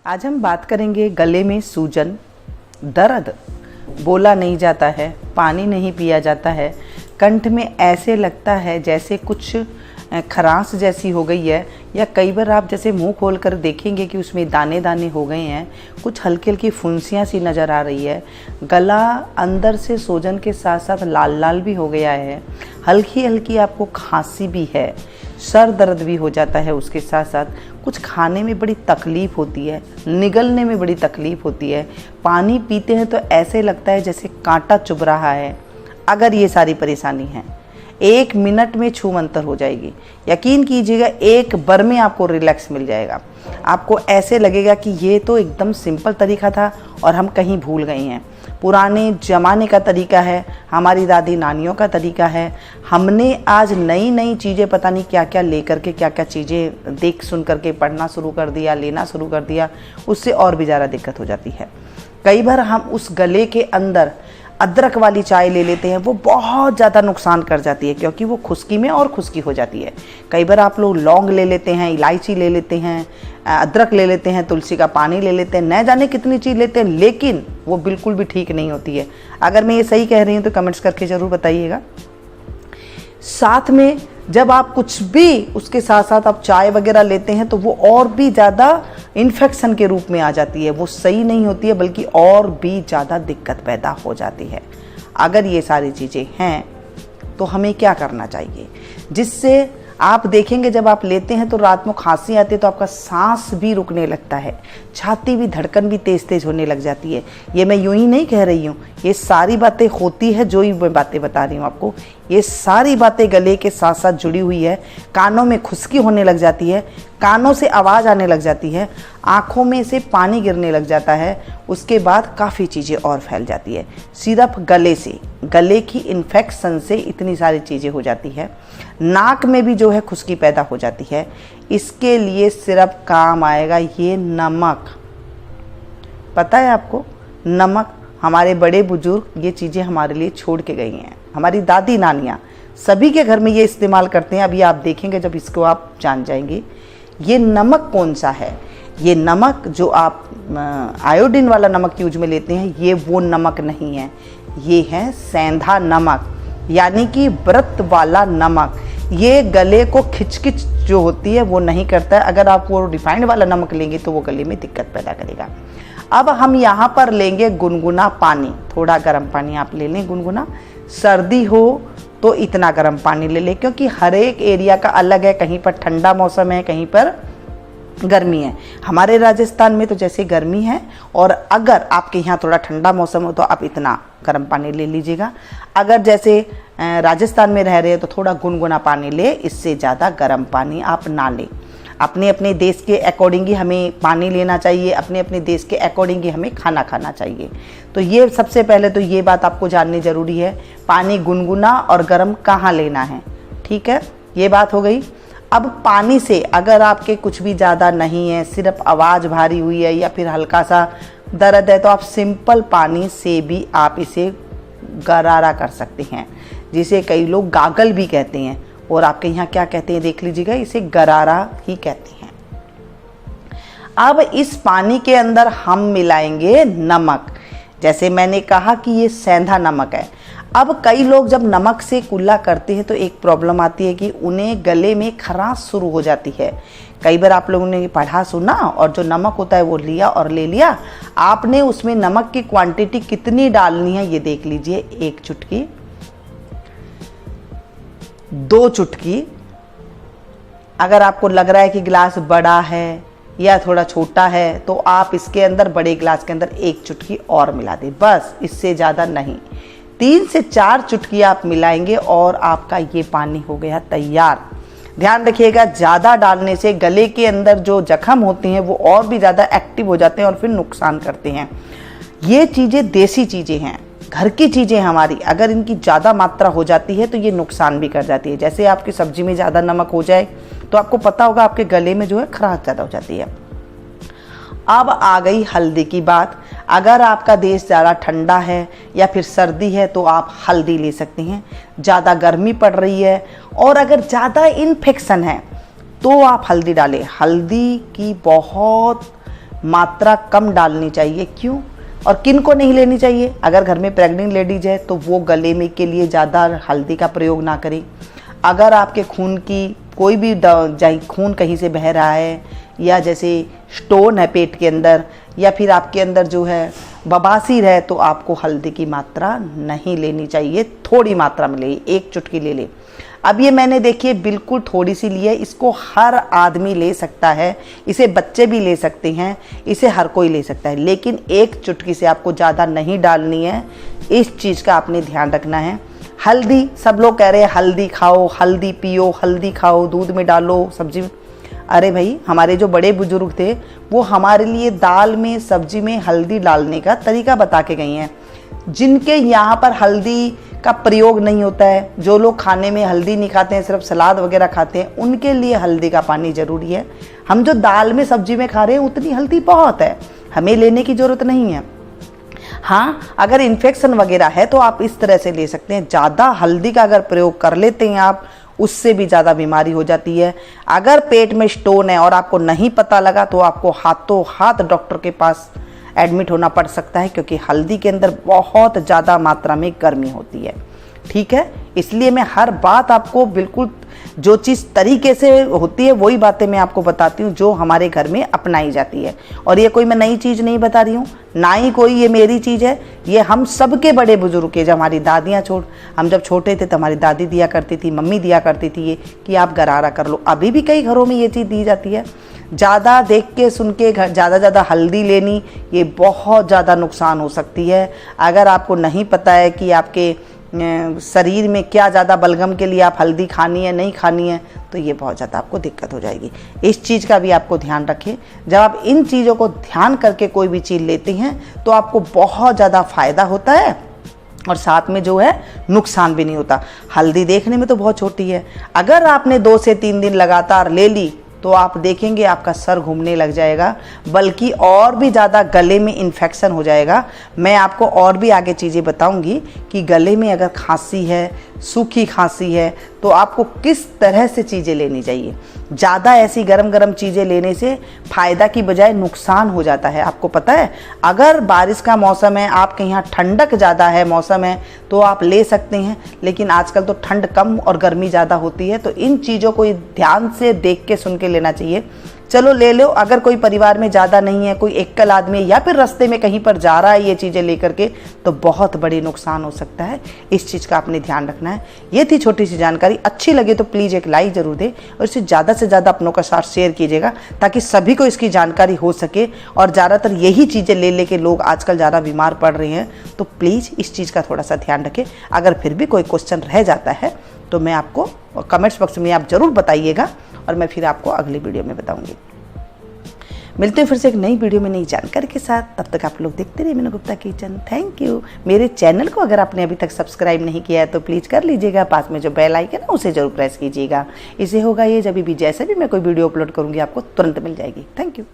आज हम बात करेंगे गले में सूजन, दर्द, बोला नहीं जाता है, पानी नहीं पिया जाता है, कंठ में ऐसे लगता है जैसे कुछ खरांश जैसी हो गई है, या कई बार आप जैसे मुंह खोल कर देखेंगे कि उसमें दाने दाने हो गए हैं, कुछ हल्की हल्की फुंसियाँ सी नज़र आ रही है, गला अंदर से सूजन के साथ साथ लाल लाल भी हो गया है, हल्की हल्की आपको खांसी भी है, सर दर्द भी हो जाता है, उसके साथ साथ कुछ खाने में बड़ी तकलीफ़ होती है, निगलने में बड़ी तकलीफ़ होती है, पानी पीते हैं तो ऐसे लगता है जैसे कांटा चुभ रहा है। अगर ये सारी परेशानी है, 1 मिनट में छूमंतर हो जाएगी। यकीन कीजिएगा, एक बार में आपको रिलैक्स मिल जाएगा। आपको ऐसे लगेगा कि ये तो एकदम सिंपल तरीका था और हम कहीं भूल गए हैं। पुराने ज़माने का तरीका है, हमारी दादी नानियों का तरीका है। हमने आज नई नई चीज़ें पता नहीं क्या क्या लेकर के, क्या क्या चीज़ें देख सुन करके पढ़ना शुरू कर दिया, लेना शुरू कर दिया, उससे और भी ज़्यादा दिक्कत हो जाती है। कई बार हम उस गले के अंदर अदरक वाली चाय ले लेते हैं, वो बहुत ज़्यादा नुकसान कर जाती है, क्योंकि वो खुश्की में और खुश्की हो जाती है। कई बार आप लोग लौंग ले लेते हैं, इलायची ले लेते हैं, अदरक ले लेते हैं, तुलसी का पानी ले लेते हैं, न जाने कितनी चीज़ लेते हैं, लेकिन वो बिल्कुल भी ठीक नहीं होती है। अगर मैं ये सही कह रही हूँ तो कमेंट्स करके ज़रूर बताइएगा। साथ में जब आप कुछ भी उसके साथ साथ आप चाय वगैरह लेते हैं तो वो और भी ज़्यादा इन्फेक्शन के रूप में आ जाती है, वो सही नहीं होती है, बल्कि और भी ज़्यादा दिक्कत पैदा हो जाती है। अगर ये सारी चीज़ें हैं तो हमें क्या करना चाहिए, जिससे आप देखेंगे जब आप लेते हैं तो रात में खांसी आती है तो आपका सांस भी रुकने लगता है, छाती भी, धड़कन भी तेज़ तेज़ होने लग जाती है। ये मैं यूं ही नहीं कह रही हूँ, ये सारी बातें होती है, जो ही मैं बातें बता रही हूँ आपको, ये सारी बातें गले के साथ साथ जुड़ी हुई है। कानों में खुश्की होने लग जाती है, कानों से आवाज़ आने लग जाती है, आँखों में से पानी गिरने लग जाता है, उसके बाद काफ़ी चीज़ें और फैल जाती है। सिर्फ गले से, गले की इन्फेक्शन से इतनी सारी चीज़ें हो जाती है। नाक में भी जो है खुश्की पैदा हो जाती है। इसके लिए सिर्फ काम आएगा ये नमक। पता है आपको, नमक, हमारे बड़े बुजुर्ग ये चीज़ें हमारे लिए छोड़ के गई हैं। हमारी दादी नानियाँ सभी के घर में ये इस्तेमाल करते हैं। अभी आप देखेंगे जब इसको आप जान जाएंगे। ये नमक कौन सा है, ये नमक जो आप आयोडीन वाला नमक यूज में लेते हैं, ये वो नमक नहीं है, ये है सेंधा नमक, यानी कि व्रत वाला नमक। ये गले को खिचखिच जो होती है वो नहीं करता है। अगर आप वो रिफाइंड वाला नमक लेंगे तो वो गले में दिक्कत पैदा करेगा। अब हम यहाँ पर लेंगे गुनगुना पानी, थोड़ा गर्म पानी आप ले लें गुनगुना। सर्दी हो तो इतना गर्म पानी ले लें, क्योंकि हर एक एरिया का अलग है, कहीं पर ठंडा मौसम है, कहीं पर गर्मी है। हमारे राजस्थान में तो जैसे गर्मी है, और अगर आपके यहाँ थोड़ा ठंडा मौसम हो तो आप इतना गर्म पानी ले लीजिएगा। अगर जैसे राजस्थान में रह रहे हैं तो थोड़ा गुनगुना पानी ले, इससे ज़्यादा गर्म पानी आप ना लें। अपने अपने देश के अकॉर्डिंग ही हमें पानी लेना चाहिए, अपने अपने देश के अकॉर्डिंग ही हमें खाना खाना चाहिए। तो ये सबसे पहले तो ये बात आपको जाननी ज़रूरी है, पानी गुनगुना और गर्म कहाँ लेना है। ठीक है, ये बात हो गई। अब पानी से अगर आपके कुछ भी ज़्यादा नहीं है, सिर्फ आवाज़ भारी हुई है या फिर हल्का सा दर्द है, तो आप सिंपल पानी से भी आप इसे गरारा कर सकते हैं, जिसे कई लोग गागल भी कहते हैं, और आपके यहाँ क्या कहते हैं देख लीजिएगा, इसे गरारा ही कहते हैं। अब इस पानी के अंदर हम मिलाएंगे नमक। जैसे मैंने कहा कि ये सेंधा नमक है। अब कई लोग जब नमक से कुल्ला करते हैं तो एक प्रॉब्लम आती है कि उन्हें गले में खराश शुरू हो जाती है। कई बार आप लोगों ने पढ़ा सुना, और जो नमक होता है वो लिया और ले लिया। आपने उसमें नमक की क्वांटिटी कितनी डालनी है ये देख लीजिए, 1 चुटकी, 2 चुटकी। अगर आपको लग रहा है कि गिलास बड़ा है या थोड़ा छोटा है तो आप इसके अंदर, बड़े गिलास के अंदर 1 चुटकी और मिला दें, बस, इससे ज़्यादा नहीं। 3 से 4 चुटकी आप मिलाएंगे और आपका ये पानी हो गया तैयार। ध्यान रखिएगा, ज़्यादा डालने से गले के अंदर जो जख्म होते हैं वो और भी ज़्यादा एक्टिव हो जाते हैं और फिर नुकसान करते हैं। ये चीज़ें देसी चीज़ें हैं, घर की चीज़ें हमारी, अगर इनकी ज़्यादा मात्रा हो जाती है तो ये नुकसान भी कर जाती है। जैसे आपकी सब्जी में ज़्यादा नमक हो जाए तो आपको पता होगा आपके गले में जो है खराश ज़्यादा हो जाती है। अब आ गई हल्दी की बात। अगर आपका देश ज़्यादा ठंडा है या फिर सर्दी है तो आप हल्दी ले सकते हैं। ज़्यादा गर्मी पड़ रही है और अगर ज़्यादा इन्फेक्शन है तो आप हल्दी डालें। हल्दी की बहुत मात्रा कम डालनी चाहिए। क्यों और किन को नहीं लेनी चाहिए? अगर घर में प्रेग्नेंट लेडीज है तो वो गले में के लिए ज़्यादा हल्दी का प्रयोग ना करें। अगर आपके खून की कोई भी खून कहीं से बह रहा है, या जैसे स्टोन है पेट के अंदर, या फिर आपके अंदर जो है बवासीर है, तो आपको हल्दी की मात्रा नहीं लेनी चाहिए। थोड़ी मात्रा में ले, 1 चुटकी ले ले। अब ये मैंने देखिए बिल्कुल थोड़ी सी ली है, इसको हर आदमी ले सकता है, इसे बच्चे भी ले सकते हैं, इसे हर कोई ले सकता है, लेकिन 1 चुटकी से आपको ज़्यादा नहीं डालनी है। इस चीज़ का आपने ध्यान रखना है। हल्दी, सब लोग कह रहे हैं हल्दी खाओ, हल्दी पियो, हल्दी खाओ, दूध में डालो, सब्जी में। अरे भाई, हमारे जो बड़े बुजुर्ग थे वो हमारे लिए दाल में, सब्जी में हल्दी डालने का तरीका बता के गई हैं। जिनके यहाँ पर हल्दी का प्रयोग नहीं होता है, जो लोग खाने में हल्दी नहीं खाते हैं, सिर्फ सलाद वगैरह खाते हैं, उनके लिए हल्दी का पानी ज़रूरी है। हम जो दाल में, सब्जी में खा रहे हैं उतनी हल्दी बहुत है, हमें लेने की ज़रूरत नहीं है। हाँ, अगर इन्फेक्शन वगैरह है तो आप इस तरह से ले सकते हैं। ज़्यादा हल्दी का अगर प्रयोग कर लेते हैं आप, उससे भी ज़्यादा बीमारी हो जाती है। अगर पेट में स्टोन है और आपको नहीं पता लगा तो आपको हाथों हाथ डॉक्टर के पास एडमिट होना पड़ सकता है, क्योंकि हल्दी के अंदर बहुत ज़्यादा मात्रा में गर्मी होती है। ठीक है, इसलिए मैं हर बात आपको बिल्कुल जो चीज़ तरीके से होती है वही बातें मैं आपको बताती हूँ जो हमारे घर में अपनाई जाती है। और ये कोई मैं नई चीज़ नहीं बता रही हूँ, ना ही कोई ये मेरी चीज़ है, ये हम सबके बड़े बुजुर्ग के, जब हमारी दादियाँ हम जब छोटे थे तो हमारी दादी दिया करती थी, मम्मी दिया करती थी ये कि आप गरारा कर लो। अभी भी कई घरों में ये चीज़ दी जाती है। ज़्यादा देख के सुन के ज़्यादा हल्दी लेनी, ये बहुत ज़्यादा नुकसान हो सकती है। अगर आपको नहीं पता है कि आपके शरीर में क्या ज़्यादा बलगम के लिए आप हल्दी खानी है नहीं खानी है, तो ये बहुत ज़्यादा आपको दिक्कत हो जाएगी। इस चीज़ का भी आपको ध्यान रखें। जब आप इन चीज़ों को ध्यान करके कोई भी चीज़ लेते हैं तो आपको बहुत ज़्यादा फ़ायदा होता है और साथ में जो है नुकसान भी नहीं होता। हल्दी देखने में तो बहुत छोटी है, अगर आपने 2 से 3 दिन लगातार ले ली तो आप देखेंगे आपका सर घूमने लग जाएगा, बल्कि और भी ज़्यादा गले में इन्फेक्शन हो जाएगा। मैं आपको और भी आगे चीज़ें बताऊंगी कि गले में अगर खांसी है, सूखी खांसी है, तो आपको किस तरह से चीज़ें लेनी चाहिए। ज़्यादा ऐसी गरम चीज़ें लेने से फ़ायदा की बजाय नुकसान हो जाता है। आपको पता है, अगर बारिश का मौसम है, आपके यहाँ ठंडक ज़्यादा है मौसम है, तो आप ले सकते हैं, लेकिन आजकल तो ठंड कम और गर्मी ज़्यादा होती है, तो इन चीज़ों को ध्यान से देख के सुन के लेना चाहिए। चलो ले लो, अगर कोई परिवार में ज़्यादा नहीं है, कोई एकल आदमी है या फिर रास्ते में कहीं पर जा रहा है ये चीज़ें लेकर के, तो बहुत बड़ी नुकसान हो सकता है। इस चीज़ का आपने ध्यान रखना है। ये थी छोटी सी जानकारी। अच्छी लगे तो प्लीज़ एक लाइक ज़रूर दें और इसे ज़्यादा से ज़्यादा अपनों का साथ शेयर कीजिएगा, ताकि सभी को इसकी जानकारी हो सके। और ज़्यादातर यही चीज़ें ले के लोग आजकल ज़्यादा बीमार पड़ रहे हैं, तो प्लीज़ इस चीज़ का थोड़ा सा ध्यान रखें। अगर फिर भी कोई क्वेश्चन रह जाता है तो मैं आपको कमेंट्स बॉक्स में आप ज़रूर बताइएगा और मैं फिर आपको अगली वीडियो में बताऊंगी। मिलते हैं फिर से एक नई वीडियो में नई जानकारी के साथ। तब तक आप लोग देखते रहिए Meenu Gupta kitchen. Thank you. मेरे चैनल को अगर आपने अभी तक सब्सक्राइब नहीं किया है तो प्लीज़ कर लीजिएगा। पास में जो बेल आइकन है उसे जरूर प्रेस कीजिएगा। इससे होगा ये, जब भी जैसे भी मैं कोई वीडियो अपलोड करूँगी आपको तुरंत मिल जाएगी। Thank you.